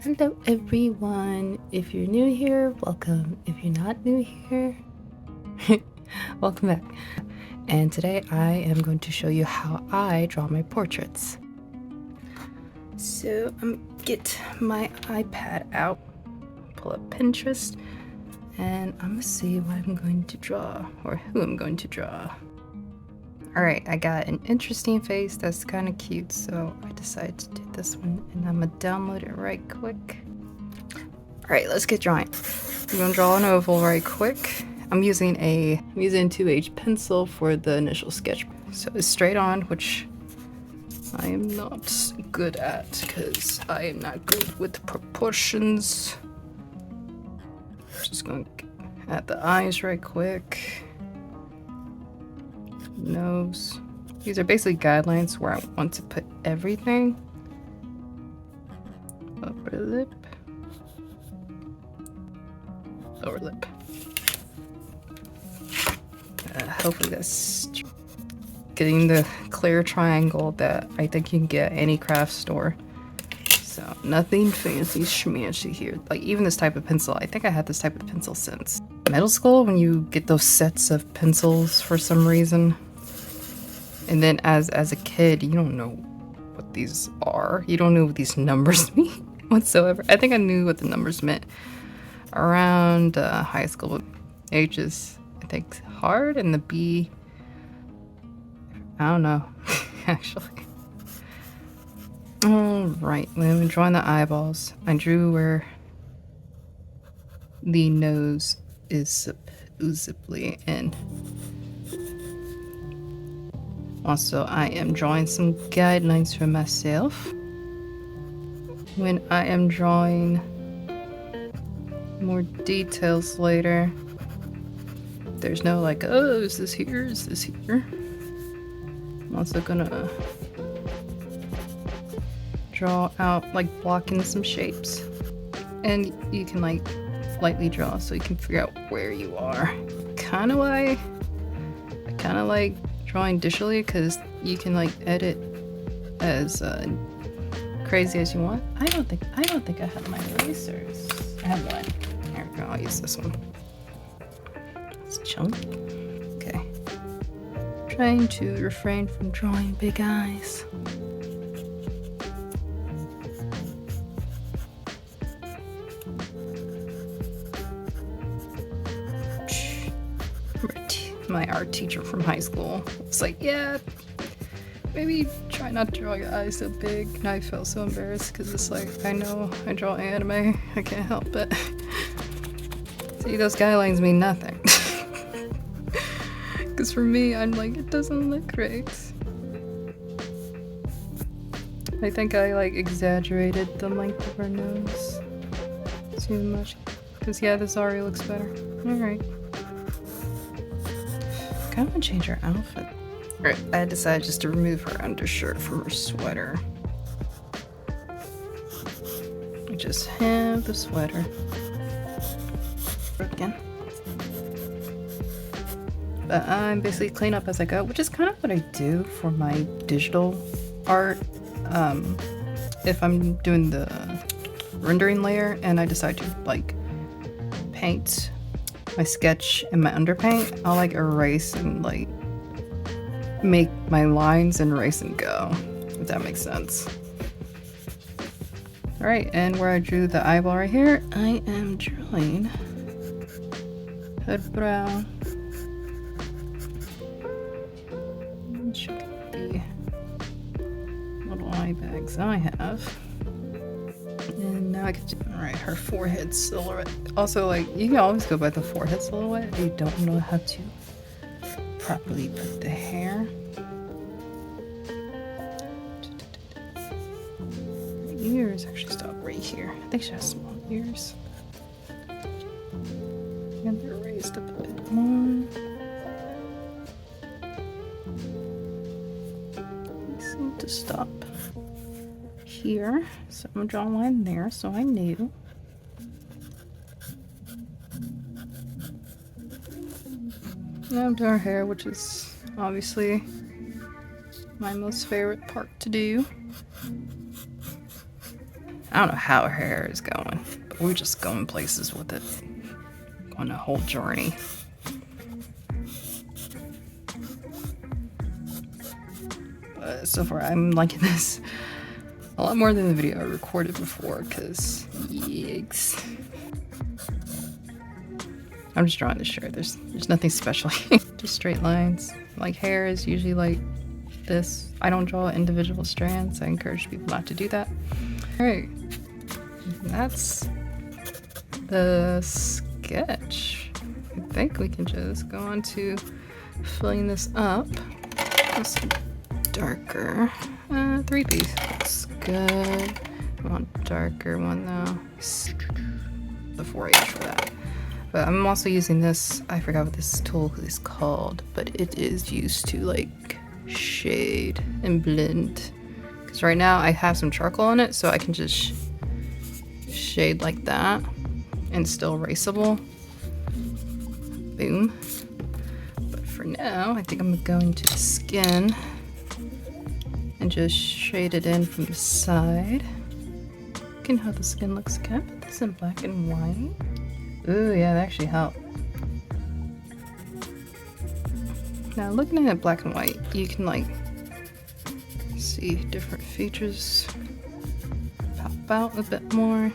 Hello everyone, if you're new here, welcome. If you're not new here, welcome back. And today I am going to show you how I draw my portraits. So I'm gonna get my iPad out, pull up Pinterest, and I'm gonna see what I'm going to draw, or who I'm going to draw. Alright, I got an interesting face that's kind of cute, so I decided to do this one, and I'm gonna download it right quick. Alright, let's get drawing. I'm gonna draw an oval right quick. I'm using a 2H pencil for the initial sketch. So it's straight on, which I am not good at, because I am not good with proportions. Just gonna add the eyes right quick. Nose. These are basically guidelines where I want to put everything. Upper lip. Lower lip. Hopefully that's getting the clear triangle that I think you can get at any craft store. So nothing fancy schmancy here. Like even this type of pencil, I think I had this type of pencil since middle school, when you get those sets of pencils for some reason. And then as a kid, you don't know what these are. You don't know what these numbers mean whatsoever. I think I knew what the numbers meant around high school. H is, I think, hard, and the B, I don't know, actually. Alright, when I'm drawing the eyeballs, I drew where the nose is supposedly in. Also, I am drawing some guidelines for myself. When I am drawing more details later, there's no like, oh, is this here? Is this here? I'm also gonna draw out, like, blocking some shapes. And you can, like, lightly draw so you can figure out where you are. Kinda why I kinda like drawing digitally, because you can, like, edit as crazy as you want. I don't think I have my erasers. I have one. Here we go, I'll use this one. It's chunky. Okay. Trying to refrain from drawing big eyes. My art teacher from high school was like, yeah, maybe try not to draw your eyes so big. And I felt so embarrassed because it's like, I know I draw anime, I can't help it. See, those guidelines mean nothing. Because for me, I'm like, it doesn't look great. I think I like exaggerated the length of her nose too much. Because yeah, this already looks better. Alright. I want to change her outfit. Alright, I decided just to remove her undershirt from her sweater. I just have the sweater. Again. But I'm basically clean up as I go, which is kind of what I do for my digital art. If I'm doing the rendering layer and I decide to like paint my sketch and my underpaint, I'll like erase and like make my lines and erase and go, if that makes sense. Alright, and where I drew the eyeball right here, I am drawing her brow. Check the little eye bags I have. And now I can do, alright, her forehead silhouette. Also, like, you can always go by the forehead silhouette if you don't know how to properly put the hair. The ears actually stop right here. I think she has small ears. And they're raised up a bit more. They seem to stop here, so I'm gonna draw a line there so I knew. Now I'm doing her hair, which is obviously my most favorite part to do. I don't know how her hair is going, but we're just going places with it on a whole journey. But so far, I'm liking this a lot more than the video I recorded before, because yikes. I'm just drawing this shirt. There's nothing special. Just straight lines. Like hair is usually like this. I don't draw individual strands. I encourage people not to do that. Alright. That's the sketch. I think we can just go on to filling this up. Just darker. 3-piece. Looks good. I want darker one though. The 4H for that. But I'm also using this, I forgot what this tool is called, but it is used to like shade and blend. Because right now I have some charcoal on it, so I can just shade like that and still erasable. Boom. But for now, I think I'm going to the skin and just shade it in from the side. Looking how the skin looks good. Put this in black and white. Ooh, yeah, that actually helped. Now, looking at black and white, you can like see different features pop out a bit more.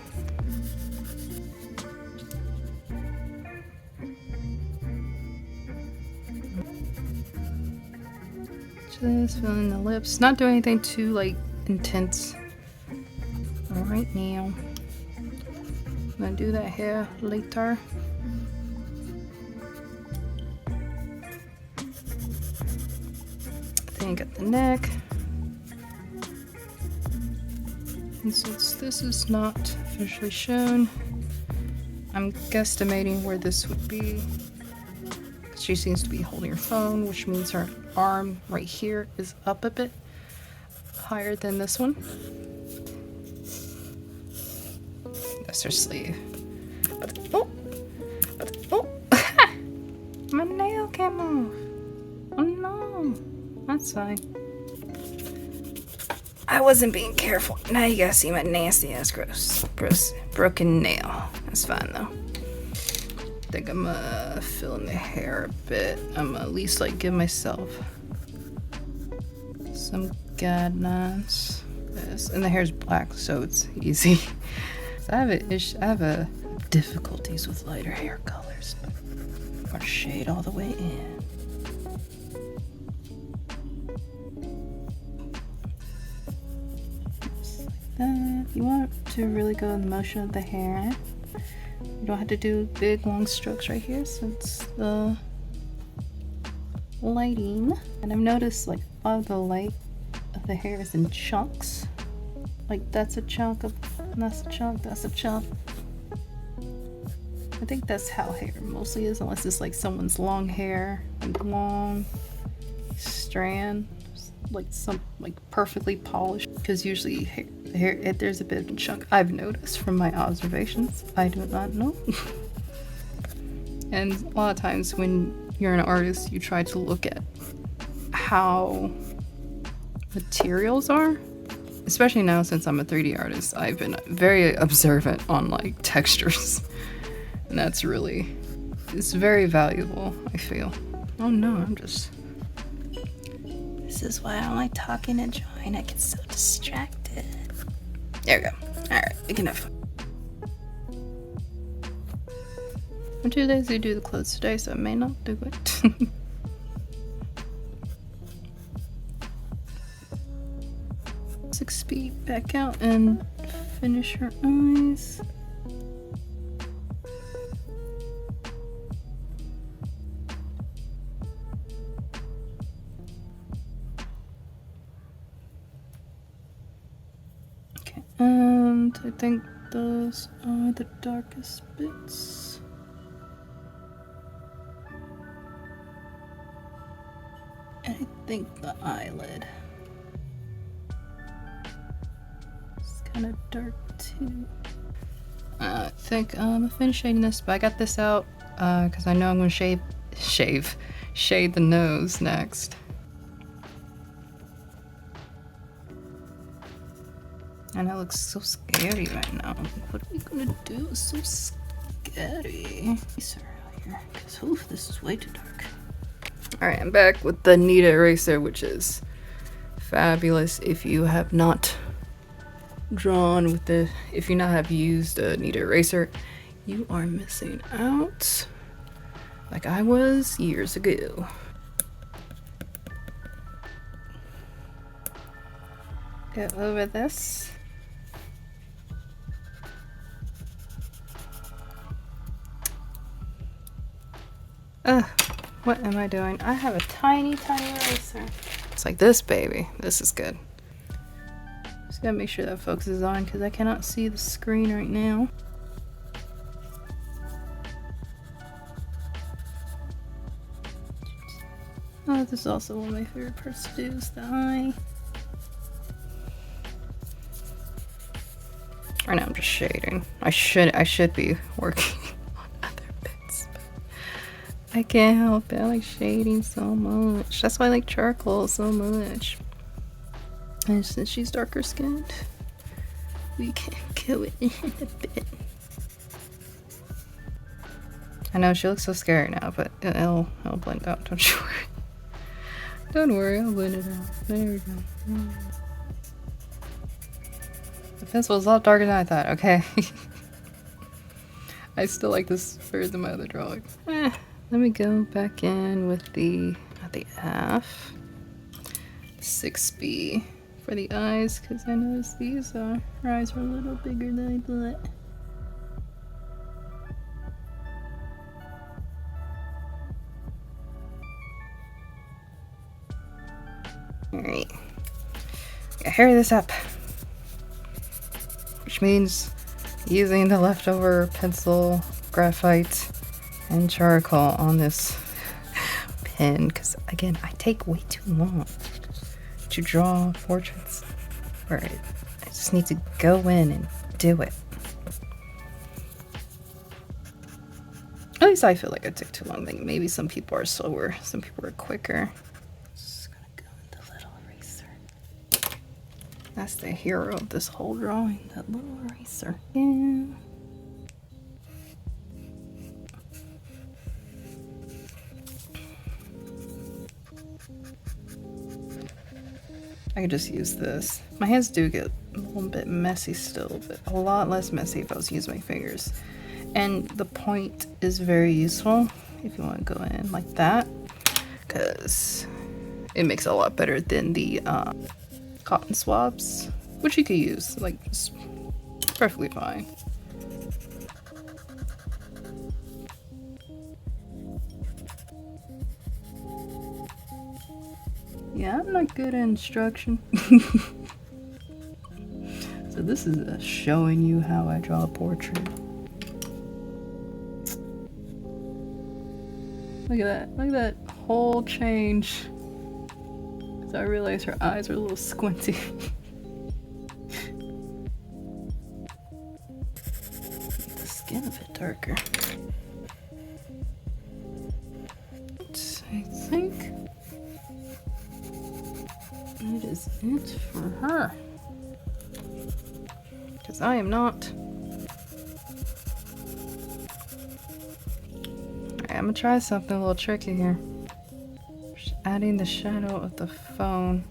Just filling the lips, not doing anything too like intense right now. I'm gonna do that hair later. Then got the neck. And since this is not officially shown, I'm guesstimating where this would be. She seems to be holding her phone, which means her arm right here is up a bit higher than this one. That's her sleeve. Oh, my nail came off. Oh no, that's fine. I wasn't being careful. Now you gotta see my nasty ass gross broken nail. That's fine though. I think I'm gonna fill in the hair a bit. I'm gonna at least like give myself some guidelines. This, and the hair's black, so it's easy. So I have difficulties with lighter hair colors, but I'm gonna shade all the way in. Just like that. You want to really go in the motion of the hair. You don't have to do big long strokes right here since the lighting. And I've noticed like a lot of the light of the hair is in chunks. Like that's a chunk of, and that's a chunk, that's a chunk. I think that's how hair mostly is, unless it's like someone's long hair, like long strand, like some like perfectly polished. Because usually hair, there's a bit of a chunk. I've noticed from my observations. I do not know. And a lot of times when you're an artist, you try to look at how materials are. Especially now since I'm a 3D artist, I've been very observant on like textures. And that's really, it's very valuable, I feel. Oh no, I'm just... This is why I don't like talking and drawing. I get so distracted. There we go. Alright, we can have fun. I'm too lazy to do the clothes today, so I may not do it. 6 feet back out and finish her eyes. Okay, and I think those are the darkest bits. And I think the eyelid. Kind of dark too. I think I'm finished shading this, but I got this out because I know I'm gonna shade the nose next. And it looks so scary right now. What are we gonna do? It's so scary. Because this is way too dark. Alright, I'm back with the Nita eraser, which is fabulous if you have not drawn with the, if you not have used a Nita eraser, you are missing out. Like I was years ago. Go over this. What am I doing? I have a tiny, tiny eraser. It's like this, baby. This is good. Just gotta make sure that focuses on because I cannot see the screen right now. Oh, this is also one of my favorite parts to do is the eye. Right now I'm just shading. I should be working on other bits, but I can't help it. I like shading so much. That's why I like charcoal so much. And since she's darker skinned, we can kill it in a bit. I know she looks so scary now, but it'll blend out. Don't you worry. Don't worry, I'll blend it out. There we go. The pencil is a lot darker than I thought, okay? I still like this better than my other drawing. Let me go back in with the, not the F, 6B for the eyes, because I noticed these her eyes are a little bigger than I thought. Alright, gotta hurry this up. Which means using the leftover pencil, graphite, and charcoal on this pen. Because again, I take way too long to draw portraits. Right, I just need to go in and do it. At least I feel like I took too long. Like maybe some people are slower, some people are quicker. That's the hero of this whole drawing, that little eraser. Yeah. I could just use this. My hands do get a little bit messy still, but a lot less messy if I was using my fingers. And the point is very useful if you want to go in like that, because it makes it a lot better than the cotton swabs, which you could use, like, it's perfectly fine. Yeah, I'm not good at instruction. So this is showing you how I draw a portrait. Look at that whole change. So I realized her eyes are a little squinty. Make the skin a bit darker. I think that is it for her. Because I am not. Alright, I'm gonna try something a little tricky here. Just adding the shadow of the phone.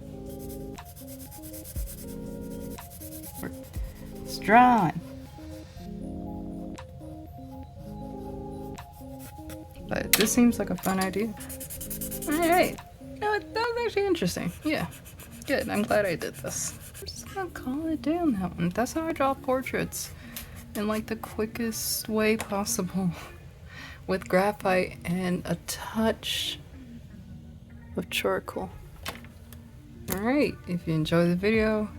It's drawing. But this seems like a fun idea. Alright. You know what? That was actually interesting. Yeah. Good. I'm glad I did this. I'm just gonna call it down that one. That's how I draw portraits. In like the quickest way possible. With graphite and a touch of charcoal. Alright, if you enjoyed the video,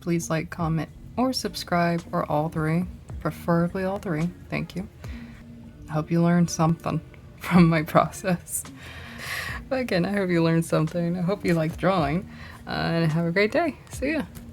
please like, comment, or subscribe, or all three. Preferably all three. Thank you. I hope you learned something from my process. But again, I hope you learned something. I hope you like drawing. And have a great day. See ya.